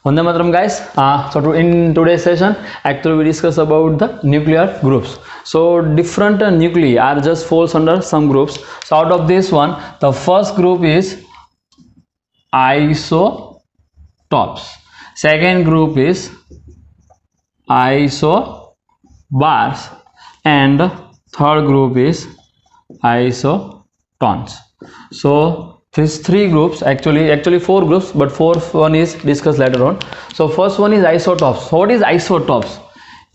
Vande Mataram, guys. In today's session, actually we discuss about the nuclear groups. So different nuclei are just falls under some groups. So out of this one, the first group is isotopes. Second group is isobars, and third group is isotons. So these three groups, actually four groups, but fourth one is discussed later on. So first one is isotopes. So what is isotopes?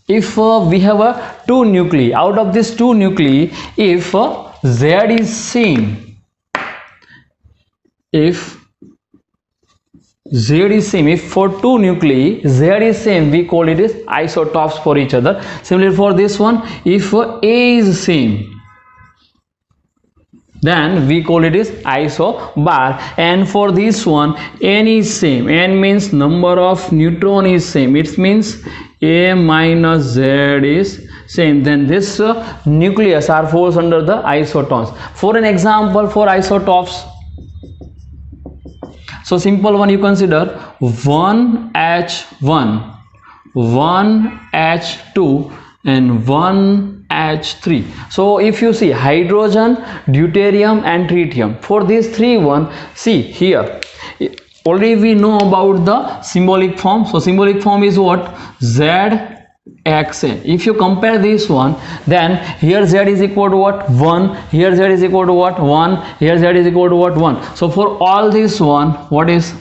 If we have two nuclei, out of these two nuclei, if Z is same, if Z is same, if for two nuclei Z is same, we call it as isotopes for each other. Similarly for this one, if A is same, then we call it is isobar. And for this one, n is same, n means number of neutron is same, it means A minus Z is same, then this nucleus are falls under the isotons. For an example for isotopes, so simple one, you consider 1H1, 1H2 and 1H3. So if you see hydrogen, deuterium and tritium, for these three one, see here already we know about the symbolic form. So symbolic form is what? ZXN. If you compare this one, then here Z is equal to what? 1, here Z is equal to what? 1, here Z is equal to what? 1. So for all this one, what is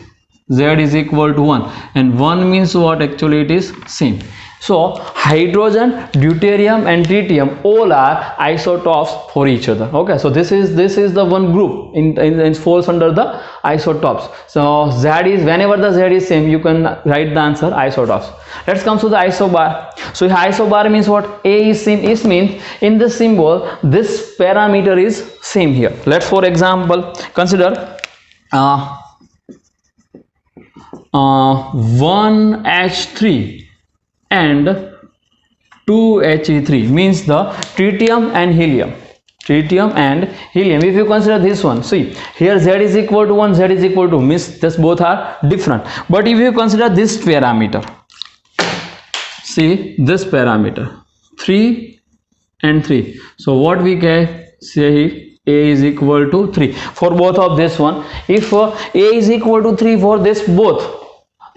Z is equal to 1, and 1 means what? Actually it is same. So hydrogen, deuterium and tritium all are isotopes for each other. Okay, so this is the one group in falls under the isotopes. So Z is, whenever the Z is same, you can write the answer isotopes. Let's come to the isobar. So isobar means what? A is same, is means in the symbol this parameter is same here. Let's for example consider 1H3 and 2He3 means the tritium and helium. Tritium and helium. If you consider this one, see here Z is equal to 1, Z is equal to, means this both are different. But if you consider this parameter, see this parameter 3 and 3, so what we can say, A is equal to 3 for both of this one. If A is equal to 3 for this both,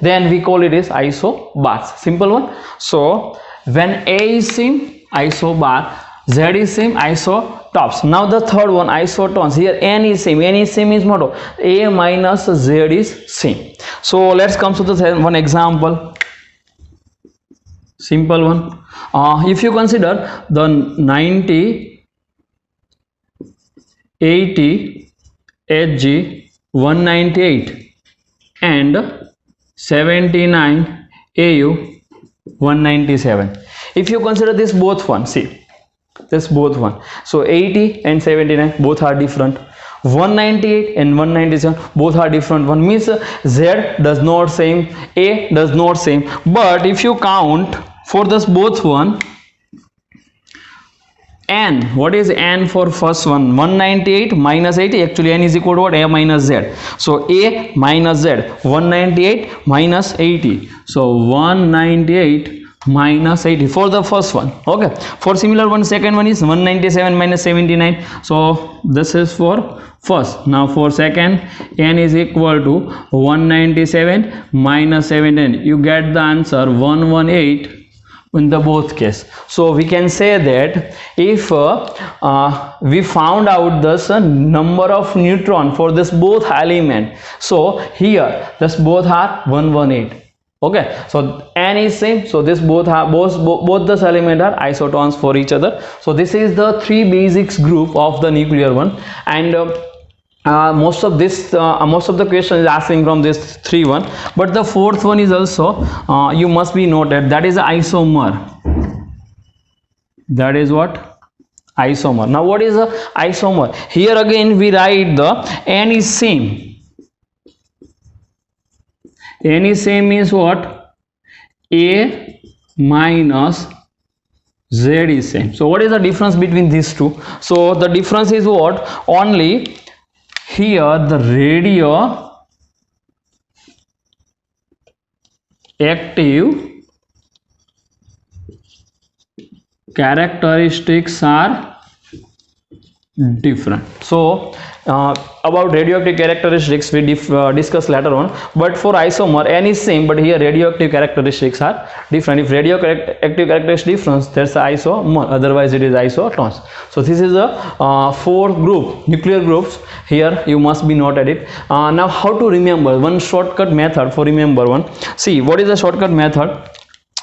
then we call it as isobars. Simple one. So when A is same, isobar, Z is same, isotopes. Now the third one, isotons. Here N is same, N is same is motto, A minus Z is same. So let's come to the one example, simple one. If you consider the 90, 80, Hg, 198 and 79 AU 197. If you consider this both one, see this both one, so 80 and 79 both are different, 198 and 197 both are different. One means Z does not same, A does not same. But if you count for this both one, N, what is N for first one? 198 minus 80, actually N is equal to what? A minus Z. So A minus Z, 198 minus 80. So 198 minus 80 for the first one. Okay. For similar one, second one is 197 minus 79. So this is for first. Now for second, N is equal to 197 minus 79. You get the answer 118 in the both case. So we can say that if we found out this number of neutron for this both element, so here this both are 118. Okay, so N is same, so this both this element are isotons for each other. So this is the three basics group of the nuclear one. And most of the questions is asking from this three one, but the fourth one is also you must be noted, that is isomer. That is what? Isomer. Now what is a isomer? Here again we write the N is same. N is same means what? A minus Z is same. So what is the difference between these two? So the difference is what? Only here the radio active characteristics are different. So about radioactive characteristics we discuss later on, but for isomer n is same, but here radioactive characteristics are different. If radioactive characteristics different, that's the isomer, otherwise it is isotons. So this is the 4 nuclear groups. Here you must be noted it. Now how to remember? One shortcut method for remember one. See, what is the shortcut method?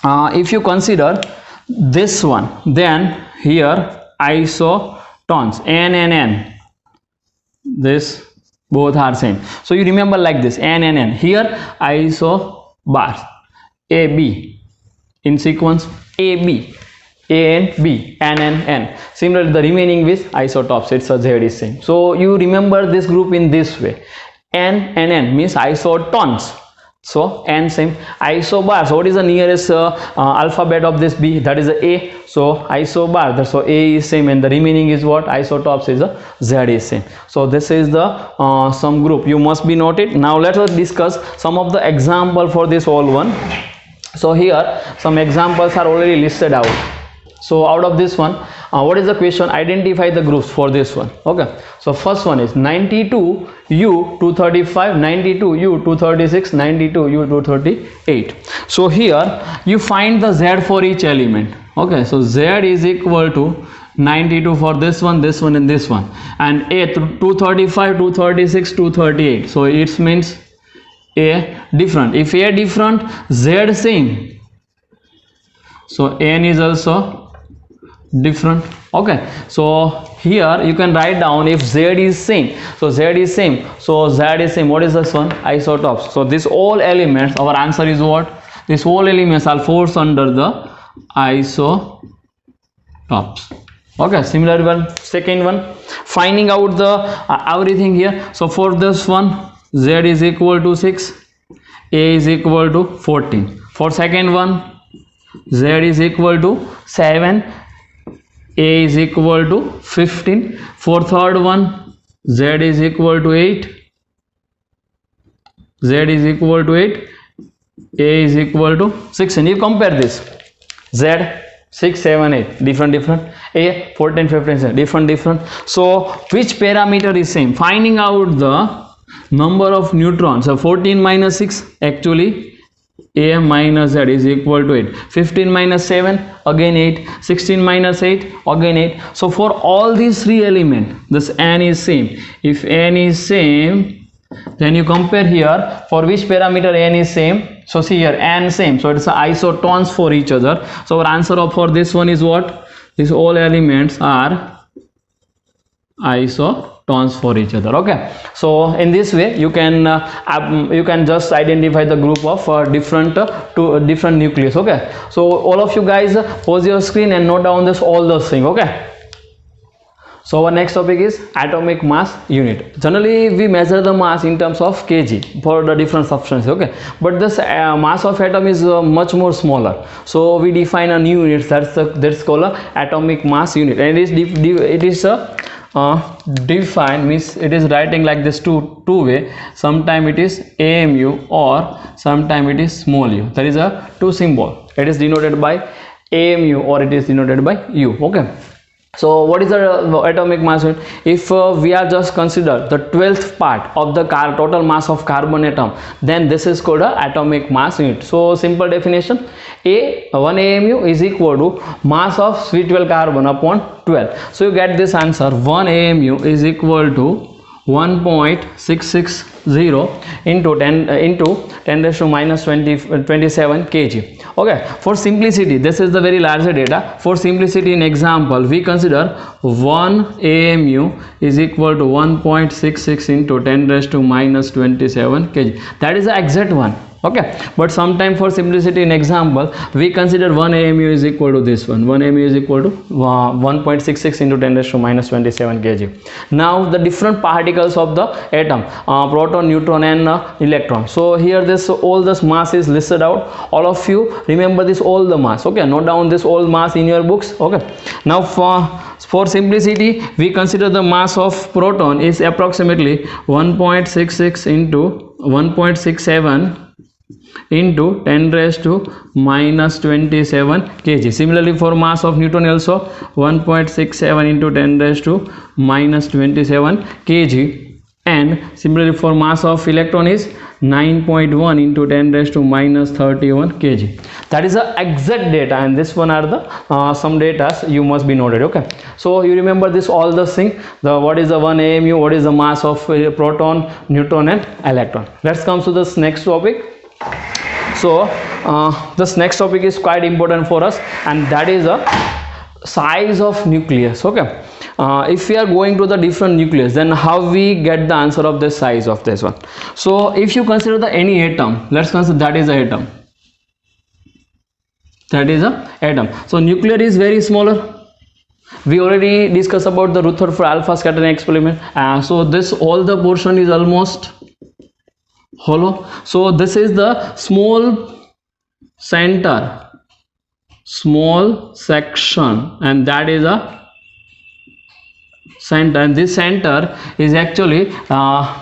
If you consider this one, then here isotons n and n, this both are same. So you remember like this, n and n. Here isobars, A B in sequence, A B, A and B, N and N. Similarly the remaining with isotopes, it's a Z is same. So you remember this group in this way. N and N means isotons. So n same. Isobars, what is the nearest alphabet of this B? That is the A. So isobar, so A is same, and the remaining is what? Isotopes is a Z is same. So this is the some group you must be noted. Now let us discuss some of the example for this whole one. So here some examples are already listed out. So out of this one, what is the question? Identify the groups for this one. Okay, so first one is 92 U 235, 92 U 236, 92 U 238. So here you find the Z for each element. Okay, so Z is equal to 92 for this one, and this one, and A 235, 236, 238. So it means A different. If A different, Z same. So N is also different. Okay, so here you can write down if Z is same. So Z is same. So Z is same. What is this one? Isotopes. So this all elements, our answer is what? This whole elements are forced under the isotopes. Okay, similar one, second one, finding out the everything here. So for this one, Z is equal to 6, A is equal to 14. For second one, Z is equal to 7, A is equal to 15. For third one, Z is equal to 8, Z is equal to 8, A is equal to 6. And you compare this, Z 6, 7, 8, different, A 14, 15, 7, different. So which parameter is same? Finding out the number of neutrons. So 14 minus 6, actually A minus Z is equal to 8. 15 minus 7, again 8. 16 minus 8, again 8. So for all these 3 elements, this N is same. If N is same, then you compare here for which parameter N is same. So see here, N same. So it's isotons for each other. So our answer for this one is what? These all elements are isotons for each other. Okay, so in this way you can just identify the group of different nucleus. Okay, so all of you guys pause your screen and note down this all those things. Okay, so our next topic is atomic mass unit. Generally we measure the mass in terms of kg for the different substances. Okay, but this mass of atom is much more smaller, so we define a new unit, that's called a atomic mass unit, and it is defined, means it is writing like this two way. Sometime it is AMU or sometime it is small u. There is a two symbol. It is denoted by AMU or it is denoted by U. Okay, so what is the atomic mass unit? If we are just consider the 12th part of the total mass of carbon atom, then this is called a atomic mass unit. So simple definition, 1 AMU is equal to mass of sweet-12 carbon upon 12. So you get this answer, 1 AMU is equal to 1.660 into 10 raised to minus 27 kg. Okay, for simplicity, this is the very larger data. For simplicity, in example, we consider 1 AMU is equal to 1.66 into 10 raised to minus 27 kg. That is the exact one. Okay, but sometime for simplicity in example we consider 1 AMU is equal to this one. 1 AMU is equal to 1.66 into 10 raised to minus 27 kg. Now the different particles of the atom, proton, neutron and electron. So here this all this mass is listed out. All of you remember this all the mass. Okay, note down this all mass in your books. Okay, now for simplicity we consider the mass of proton is approximately 1.66 into 1.67 into 10 raised to minus 27 kg. Similarly for mass of neutron also 1.67 into 10 raised to minus 27 kg. And similarly for mass of electron is 9.1 into 10 raised to minus 31 kg. That is the exact data, and this one are the some data you must be noted. Okay, so you remember this all the thing, the what is the 1 AMU, what is the mass of proton, neutron and electron. Let's come to this next topic. So this next topic is quite important for us, and that is the size of nucleus. Okay, if we are going to the different nucleus, then how we get the answer of the size of this one? So if you consider the any atom, let's consider that is a atom, that is a atom. So nuclear is very smaller. We already discussed about the Rutherford alpha scattering experiment. So this all the portion is almost hollow. So this is the small center, small section, and that is a center, and this center is actually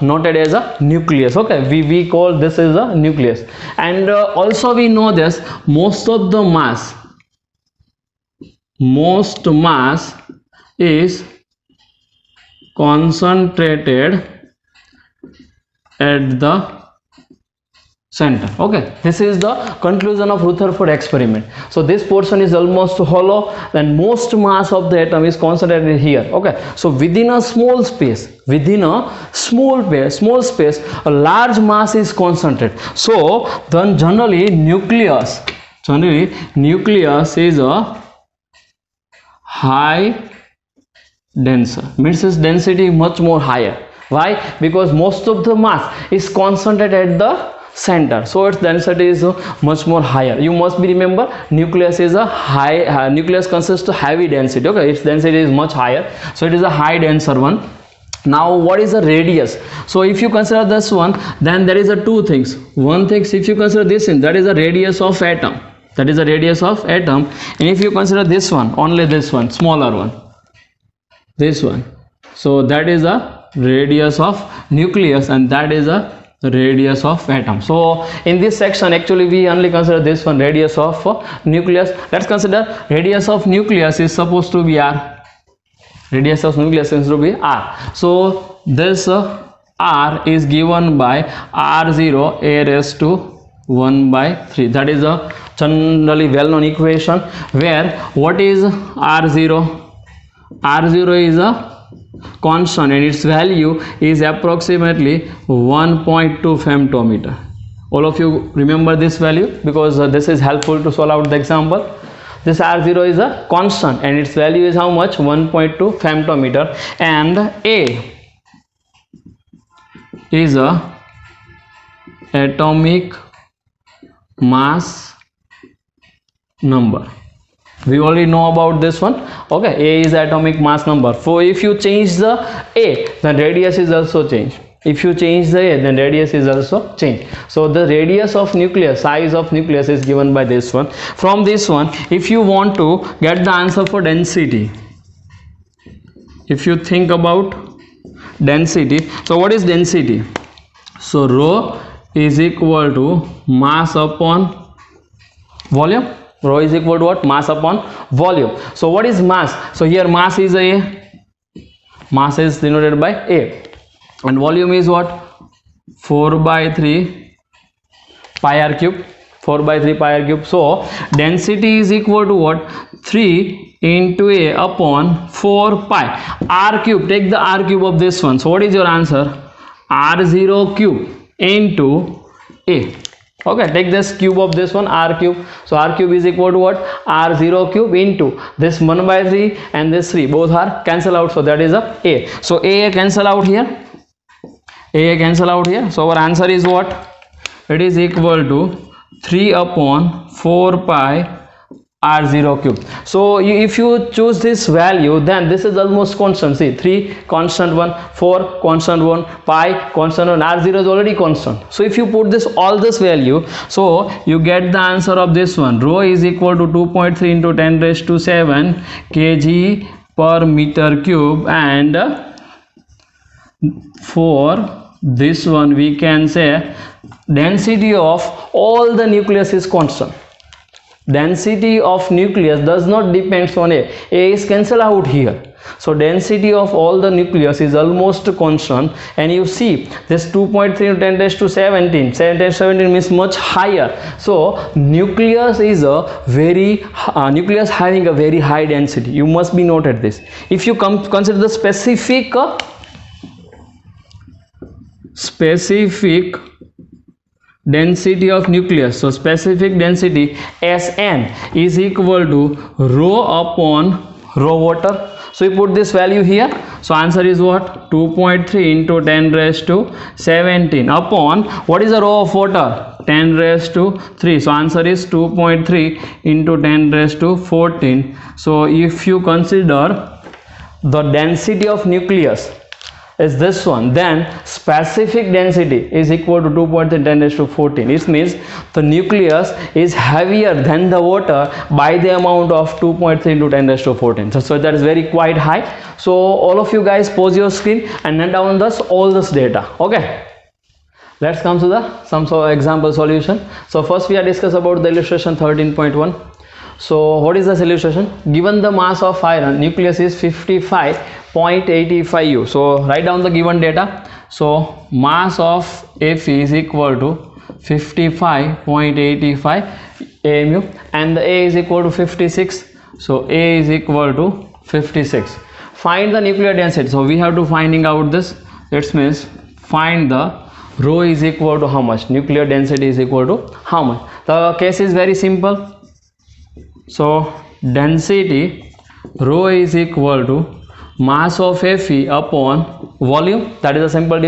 noted as a nucleus. Okay, we call this is a nucleus. And also we know this, most mass is concentrated at the center. Okay, this is the conclusion of Rutherford experiment. So this portion is almost hollow, and most mass of the atom is concentrated here. Okay, so within a small space, a large mass is concentrated. So then generally nucleus is a high denser, means its density much more higher. Why? Because most of the mass is concentrated at the center, so its density is much more higher. You must be remember, nucleus is a high nucleus consists of heavy density. Okay, its density is much higher, so it is a high denser one. Now what is the radius? So if you consider this one, then there is a two things. One thing, if you consider this one, that is the radius of atom, and if you consider this one, only this one, smaller one, this one, so that is a radius of nucleus, and that is a radius of atom. So in this section actually we only consider this one, radius of nucleus. Let's consider radius of nucleus is supposed to be r. So this r is given by r0 a raised to 1 by 3. That is a generally well known equation, where what is r0? R0 is a constant, and its value is approximately 1.2 femtometer. All of you remember this value, because this is helpful to solve out the example. This R0 is a constant, and its value is how much? 1.2 femtometer. And A is a atomic mass number. We already know about this one. Okay, A is atomic mass number. So if you change the A, then radius is also changed. If you change the A, then radius is also changed. So the radius of nucleus, size of nucleus, is given by this one. From this one, if you want to get the answer for density, if you think about density, so what is density? So rho is equal to mass upon volume. Rho is equal to what? Mass upon volume. So what is mass? So here mass is A, mass is denoted by A, and volume is what? 4 by 3 pi r cube. 4 by 3 pi r cube. So density is equal to what? 3 into A upon 4 pi r cube. Take the r cube of this one. So what is your answer? R0 cube into A. Okay, take this cube of this one, r cube. So r cube is equal to what? R0 cube into this 1 by 3 and this 3, both are cancel out, so that is a. So a cancel out here, so our answer is what? It is equal to 3 upon 4 pi r0 cube. So if you choose this value, then this is almost constant. See, 3 constant 1, 4 constant 1, pi constant 1, r0 is already constant. So if you put this all this value, so you get the answer of this one. Rho is equal to 2.3 into 10 raised to 7 kg per meter cube, and for this one we can say density of all the nucleus is constant. Density of nucleus does not depends on A is cancelled out here. So density of all the nucleus is almost constant, and you see this 2.3 to 10 raised to 17 means much higher. So nucleus is a very nucleus having a very high density. You must be noted this. If you consider the specific density of nucleus, so specific density Sn is equal to rho upon rho water. So you put this value here. So answer is what? 2.3 into 10 raised to 17 upon what is the rho of water? 10 raised to 3. So answer is 2.3 into 10 raised to 14. So if you consider the density of nucleus is this one, then specific density is equal to 2.3 10 raised to 14. It means the nucleus is heavier than the water by the amount of 2.3 into 10 raised to 14. So that is very quite high. So all of you guys pause your screen and note down all this data. Okay, let's come to the some sort of example solution. So first we are discuss about the illustration 13.1. So what is the illustration? Given the mass of iron, nucleus is 55.85 U. So write down the given data. So mass of Fe is equal to 55.85 AMU, and the A is equal to 56. So A is equal to 56. Find the nuclear density. So we have to finding out this. It means find the rho is equal to how much? Nuclear density is equal to how much? The case is very simple. So density rho is equal to mass of Fe upon volume. That is a simple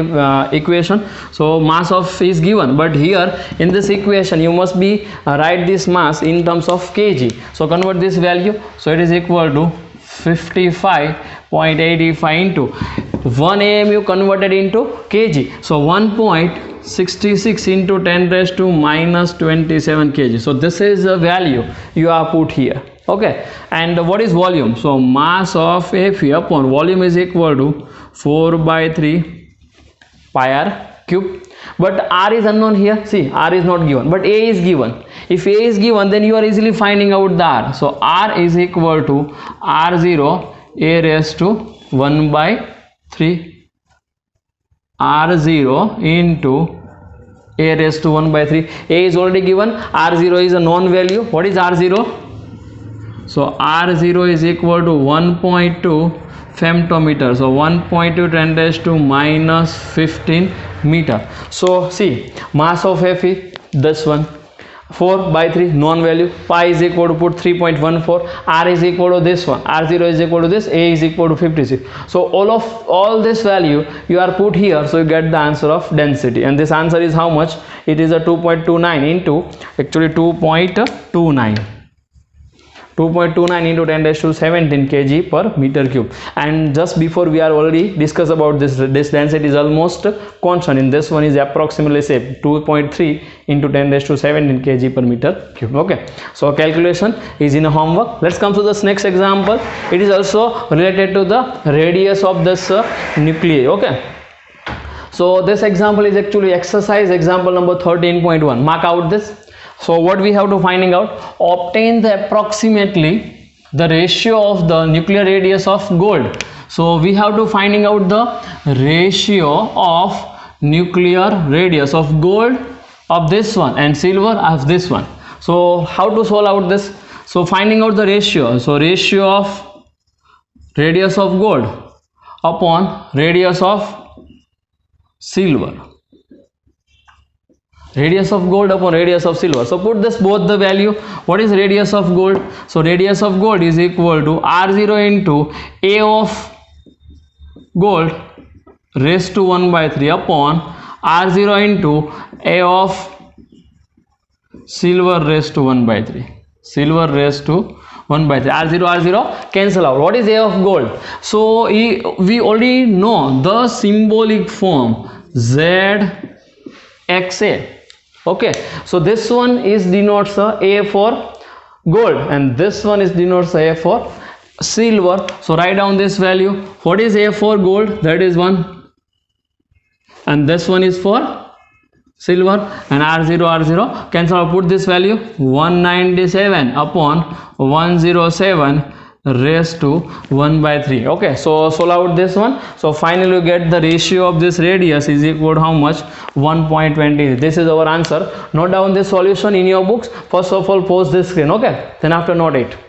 equation. So mass of is given, but here in this equation you must be write this mass in terms of kg. So convert this value. So it is equal to 55.85 into 1 AMU converted into kg. So 1.66 into 10 raised to minus 27 kg. So this is the value you are put here. Okay, and what is volume? So mass of Fe upon volume is equal to 4 by 3 pi r cube. But R is unknown here. See, R is not given, but A is given. If A is given, then you are easily finding out the R. So R is equal to R0 A raised to 1 by 3 R0 into A raised to 1 by 3. A is already given. R0 is a known value. What is R0? So R0 is equal to 1.2 femtometer. So 1.2 10 raised to minus 15 meter. So see, mass of Fe, this one, 4 by 3 known value. Pi is equal to put 3.14. R is equal to this one. R0 is equal to this. A is equal to 56. So all this value you are put here. So you get the answer of density, and this answer is how much? It is a 2.29 into actually 2.29 into 10 raised to 17 kg per meter cube. And just before we are already discussed about this density is almost constant. In this one is approximately say 2.3 into 10 raised to 17 kg per meter cube. Okay, so calculation is in a homework. Let's come to this next example. It is also related to the radius of this nuclei. Okay, so this example is actually exercise example number 13.1. Mark out this. So what we have to finding out? Obtain the approximately the ratio of the nuclear radius of gold. So we have to finding out the ratio of nuclear radius of gold of this one and silver of this one. So how to solve out this? So finding out the ratio. So ratio of radius of gold upon radius of silver. Radius of gold upon radius of silver. So put this both the value. What is radius of gold? So radius of gold is equal to R0 into A of gold raised to 1 by 3 upon R0 into A of silver raised to 1 by 3. Silver raised to 1 by 3. R0 cancel out. What is A of gold? So we already know the symbolic form ZXA. Okay, so this one is denotes A for gold and this one is denotes A for silver. So write down this value. What is A for gold? That is 1. and this one is for silver, and r0 cancel out. Put this value 197 upon 107 raised to 1 by 3. Okay, so solve out this one. So finally you get the ratio of this radius is equal to how much? 1.20. This is our answer. Note down this solution in your books. First of all, pause this screen. Okay, then after note it.